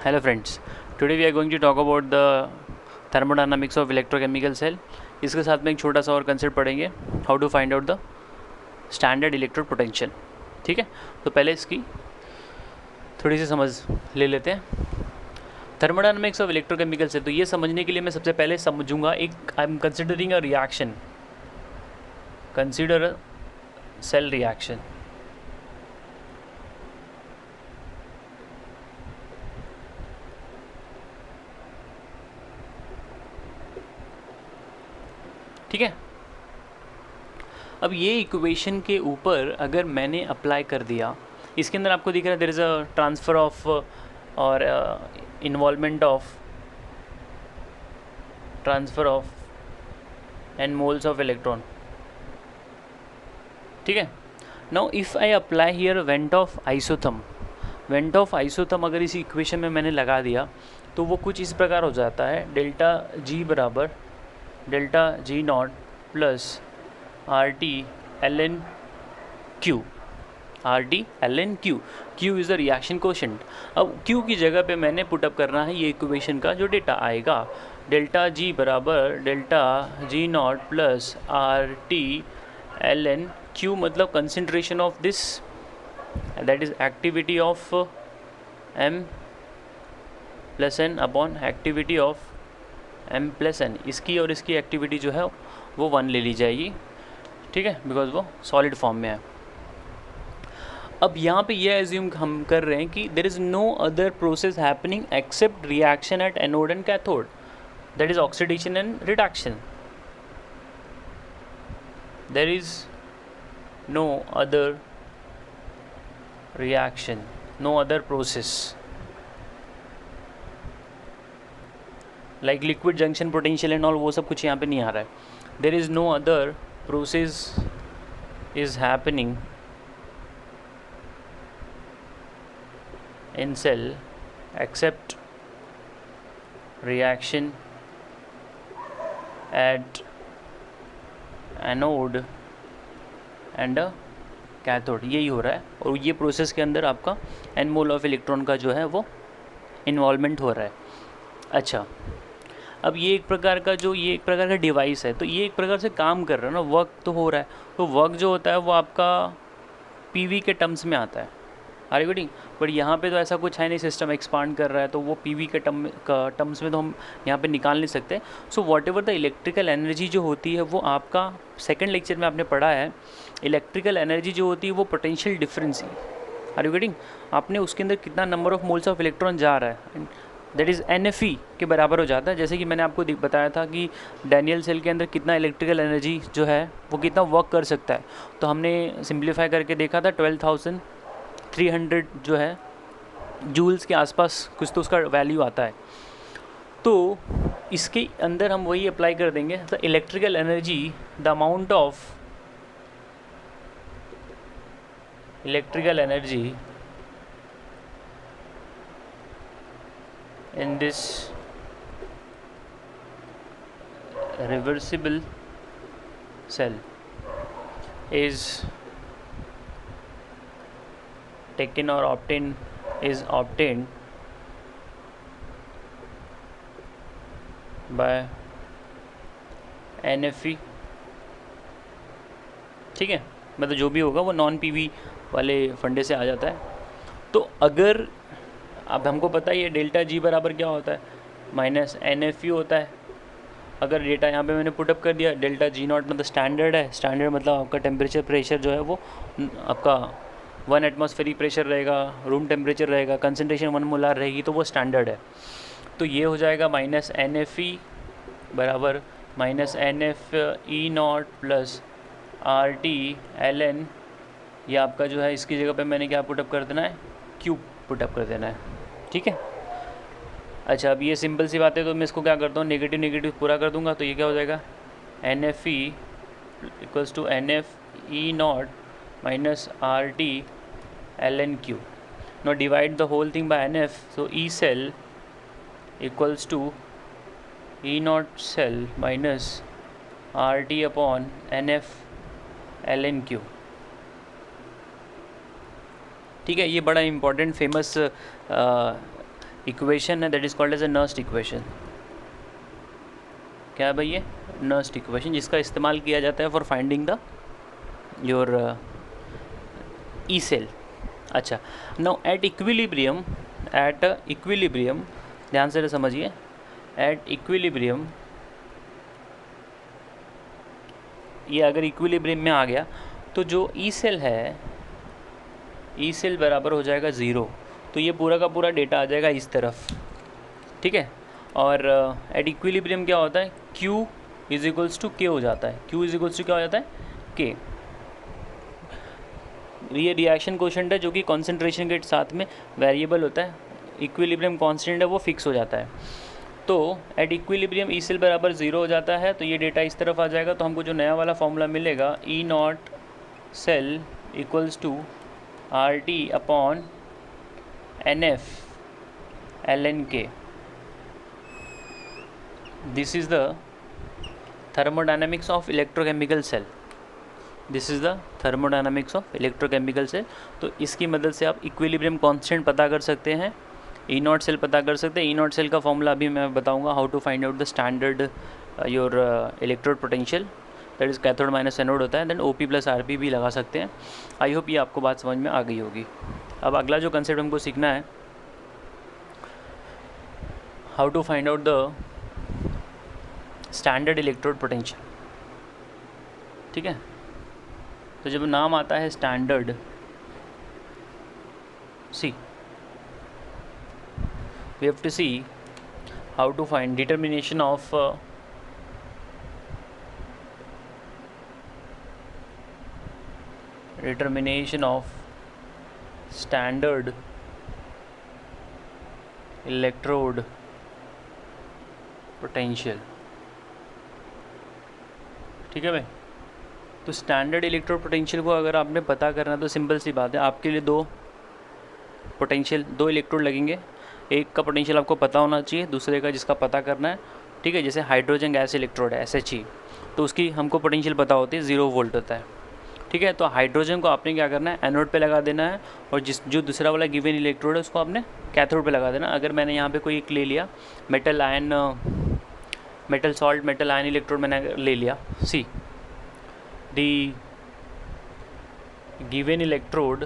Hello friends, today we are going to talk about the thermodynamics of electrochemical cell. इसके साथ में एक छोटा सा और कंसेप्ट पढ़ेंगे, how to find out the standard electrode potential. ठीक है, तो पहले इसकी थोड़ी सी समझ ले लेते हैं. थर्मोडायनामिक्स ऑफ इलेक्ट्रोकेमिकल सेल, तो ये समझने के लिए मैं सबसे पहले समझूंगा एक, I am considering a reaction. Consider a cell reaction. ठीक है, अब ये इक्वेशन के ऊपर अगर मैंने अप्लाई कर दिया, इसके अंदर आपको दिख रहा है there is a transfer of और involvement of N moles of electron. ठीक है, now if I apply here van't Hoff isotherm अगर इसी इक्वेशन में मैंने लगा दिया तो वो कुछ इस प्रकार हो जाता है, डेल्टा जी बराबर delta G naught plus R T L N Q. Q is the reaction quotient. अब क्यू की जगह पे मैंने पुटअप करना है ये इक्वेशन का जो डेटा आएगा, डेल्टा जी बराबर delta G naught plus R T L N Q, मतलब concentration of this, that is activity of M plus N upon activity of M plus N. इसकी और इसकी एक्टिविटी जो है वो 1 ले ली जाएगी. ठीक है, बिकॉज वो सॉलिड फॉर्म में है. अब यहाँ पे ये एज्यूम हम कर रहे हैं कि there is no other process happening except reaction at anode and cathode, that is oxidation and reduction. There is no other reaction, no other process like liquid junction potential and all, वो सब कुछ यहाँ पे नहीं आ रहा है. There is no other process is happening in cell except reaction at anode and a cathode. यही हो रहा है और ये प्रोसेस के अंदर आपका n मोल ऑफ इलेक्ट्रॉन का जो है वो इन्वॉल्वमेंट हो रहा है. अच्छा, अब ये एक प्रकार का डिवाइस है, तो ये एक प्रकार से काम कर रहा है ना, वर्क तो हो रहा है. तो वर्क जो होता है वो आपका पीवी के टर्म्स में आता है, आर यू गेटिंग. बट यहाँ पे तो ऐसा कुछ है नहीं, सिस्टम एक्सपांड कर रहा है तो वो पीवी के टर्म्स में तो हम यहाँ पे निकाल नहीं सकते. So what ever the electrical energy जो होती है वो आपका सेकेंड लेक्चर में आपने पढ़ा है, इलेक्ट्रिकल एनर्जी जो होती है वो पोटेंशियल डिफरेंस ही, आर यू गेटिंग. आपने उसके अंदर कितना number of moles of electron जा रहा है, दैट इज़ NFE के बराबर हो जाता है. जैसे कि मैंने आपको बताया था कि डैनियल सेल के अंदर कितना इलेक्ट्रिकल एनर्जी जो है वो कितना वर्क कर सकता है, तो हमने सिंप्लीफाई करके देखा था 12,300 जो है जूल्स के आसपास कुछ तो उसका वैल्यू आता है. तो इसके अंदर हम वही अप्लाई कर देंगे, the electrical energy, the amount of electrical energy in this reversible cell is taken or obtained by NFE. ठीक है, मतलब जो भी होगा वो नॉन पीवी वाले फंडे से आ जाता है. तो अगर अब हमको पता ही है डेल्टा जी बराबर क्या होता है, माइनस NFE होता है. अगर डेटा यहाँ पे मैंने पुटअप कर दिया, डेल्टा जी नॉट मतलब स्टैंडर्ड है, स्टैंडर्ड मतलब आपका टेम्परेचर प्रेशर जो है वो आपका 1 एटमॉस्फेरिक प्रेशर रहेगा, रूम टेम्परेचर रहेगा, कंसनट्रेशन 1 मोलार रहेगी, तो वो स्टैंडर्ड है. तो ये हो जाएगा माइनस NFE बराबर minus NFE not plus RT ln, ये आपका जो है इसकी जगह पे मैंने क्या पुटअप कर देना है, क्यूब पुटअप कर देना है. ठीक है, अच्छा अब ये सिंपल सी बात है, तो मैं इसको क्या करता हूँ, नेगेटिव पूरा कर दूंगा, तो ये क्या हो जाएगा, NFE equals to NFE naught minus RT ln Q. Now divide the whole thing by NF, so E cell equals to E naught cell minus RT upon NF ln Q. ठीक है, ये बड़ा इम्पॉर्टेंट फेमस इक्वेशन है that is called as a Nernst equation. क्या है भाई ये? Nernst equation, जिसका इस्तेमाल किया जाता है for finding the your E cell. अच्छा, नाउ एट इक्विलिब्रियम, ध्यान से समझिए, एट इक्विलिब्रियम, ये अगर इक्विलिब्रियम में आ गया तो जो ई सेल है, ई सेल बराबर हो जाएगा 0, तो ये पूरा का पूरा डेटा आ जाएगा इस तरफ, ठीक है। और एट इक्विलिब्रियम क्या होता है, Q is equals to K हो जाता है, Q इज इक्वल्स टू क्या हो जाता है, K। ये रिएक्शन कोशेंट है जो कि कॉन्सेंट्रेशन के साथ में वेरिएबल होता है, इक्विलिब्रियम कांस्टेंट है वो फिक्स हो जाता है। तो एट इक्विलिब्रियम ई सेल बराबर 0 हो जाता है, तो ये डेटा इस तरफ आ जाएगा। तो हमको जो नया वाला फॉर्मूला मिलेगा, E naught cell equals to R T upon N F L N के। This is the thermodynamics of electrochemical cell, this is the thermodynamics of electrochemical cell. तो इसकी मदद से आप इक्विलिब्रियम कांस्टेंट पता कर सकते हैं, ई नॉट सेल पता कर सकते हैं। ई नॉट सेल का फॉर्मूला अभी मैं बताऊंगा, how to find out the standard your electrode potential, that is cathode minus anode होता है। देन OP प्लस RP भी लगा सकते हैं। आई होप ये आपको बात समझ में आ गई होगी। अब अगला जो कंसेप्ट हमको सीखना है, how to find out the standard electrode potential, ठीक है। तो जब नाम आता है standard, see we have to see how to find determination of standard electrode potential, ठीक है भाई। तो स्टैंडर्ड इलेक्ट्रोड पोटेंशियल को अगर आपने पता करना तो सिंपल सी बात है, आपके लिए दो इलेक्ट्रोड लगेंगे। एक का पोटेंशियल आपको पता होना चाहिए, दूसरे का जिसका पता करना है, ठीक है। जैसे हाइड्रोजन गैस इलेक्ट्रोड है SHE, तो उसकी हमको पोटेंशियल पता होती है 0 वोल्ट होता है, ठीक है। तो हाइड्रोजन को आपने क्या करना है, एनोड पे लगा देना है, और जो दूसरा वाला गिवन इलेक्ट्रोड है उसको आपने कैथोड पे लगा देना। अगर मैंने यहाँ पे कोई एक ले लिया मेटल आयन इलेक्ट्रोड मैंने ले लिया, सी द गिवन इलेक्ट्रोड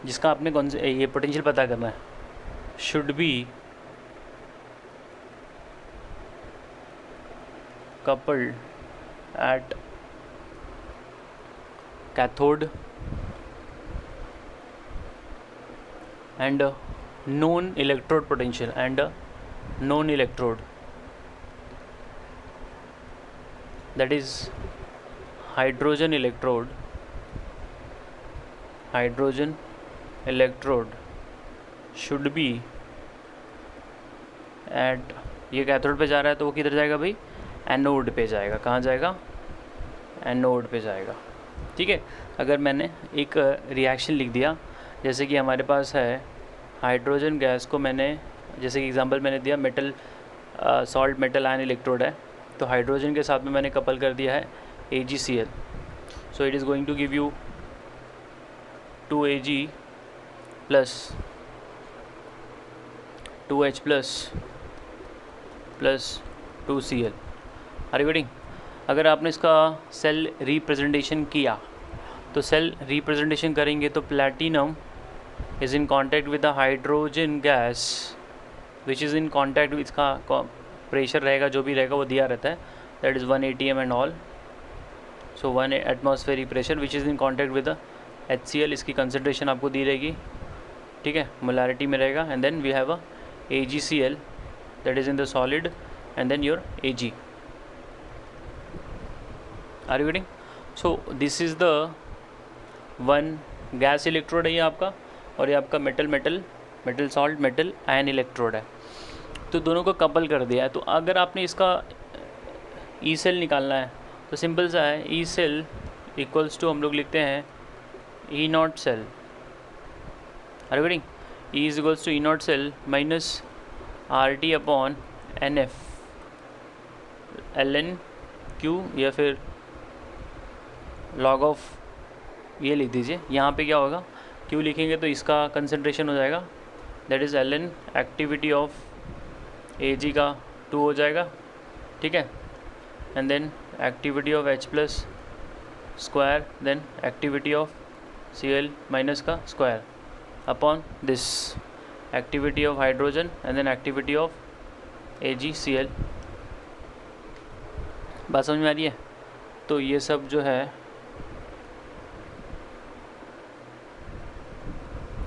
जिसका आपने कौन से ये पोटेंशियल पता करना है, should be coupled at cathode and known electrode potential and known electrode, that is hydrogen electrode should be at, ये कैथोड पे जा रहा है तो वो किधर जाएगा भाई, एनोड पे जाएगा। कहाँ जाएगा, एनोड पे जाएगा, ठीक है। अगर मैंने एक रिएक्शन लिख दिया, जैसे कि हमारे पास है हाइड्रोजन गैस को मैंने, जैसे कि एग्जांपल मैंने दिया metal salt metal ion electrode है, तो हाइड्रोजन के साथ में मैंने कपल कर दिया है AgCl, so it is going to give you 2Ag plus 2H plus 2Cl। Are you getting? अगर आपने इसका सेल रिप्रेजेंटेशन किया, तो सेल रिप्रेजेंटेशन करेंगे तो platinum is in contact with the hydrogen gas which is in contact, इसका pressure रहेगा जो भी रहेगा वो दिया रहता है, that is 1 atm and all, so 1 atmospheric pressure which is in contact with the HCl, इसकी कंसनट्रेशन आपको दी रहेगी, ठीक है, मोलैरिटी में रहेगा। And then we have a AgCl that is in the solid and then your Ag। Are you getting? So this is the one gas electrode है ये आपका, और ये आपका metal salt metal ion electrode है। तो दोनों को कपल कर दिया है। तो अगर आपने इसका ई सेल निकालना है तो सिंपल सा है, ई सेल इक्वल्स टू हम लोग लिखते हैं E naught cell, are you getting? E is equals to E naught cell minus RT upon NF ln Q, या फिर लॉग ऑफ, ये लिख दीजिए। यहाँ पे क्या होगा, क्यू लिखेंगे तो इसका कंसनट्रेशन हो जाएगा, that is Ln activity of Ag का 2 हो जाएगा, ठीक है। And then activity of H plus square, then activity of Cl minus का square upon this activity of hydrogen and then activity of AgCl। बात समझ में आ रही है? तो ये सब जो है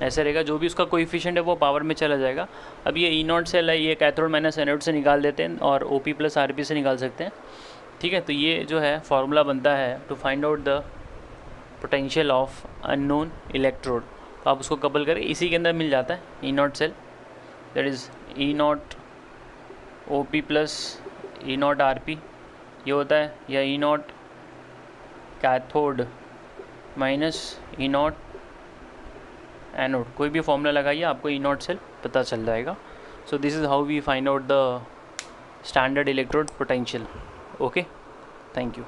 ऐसा रहेगा, जो भी उसका कोएफिशिएंट है वो पावर में चला जाएगा। अब ये E0 सेल है, ये कैथोड माइनस एनोड से निकाल देते हैं और OP प्लस RP से निकाल सकते हैं, ठीक है। तो ये जो है फार्मूला बनता है to find out the potential of unknown electrode. तो आप उसको कपल करें, इसी के अंदर मिल जाता है E0 cell, that is E0 OP plus E0 RP ये होता है, या E0 cathode minus E0 anode. कोई भी फॉर्मूला लगाइए, आपको E0 सेल पता चल जाएगा। So this is how we find out the standard electrode potential. Okay, thank you.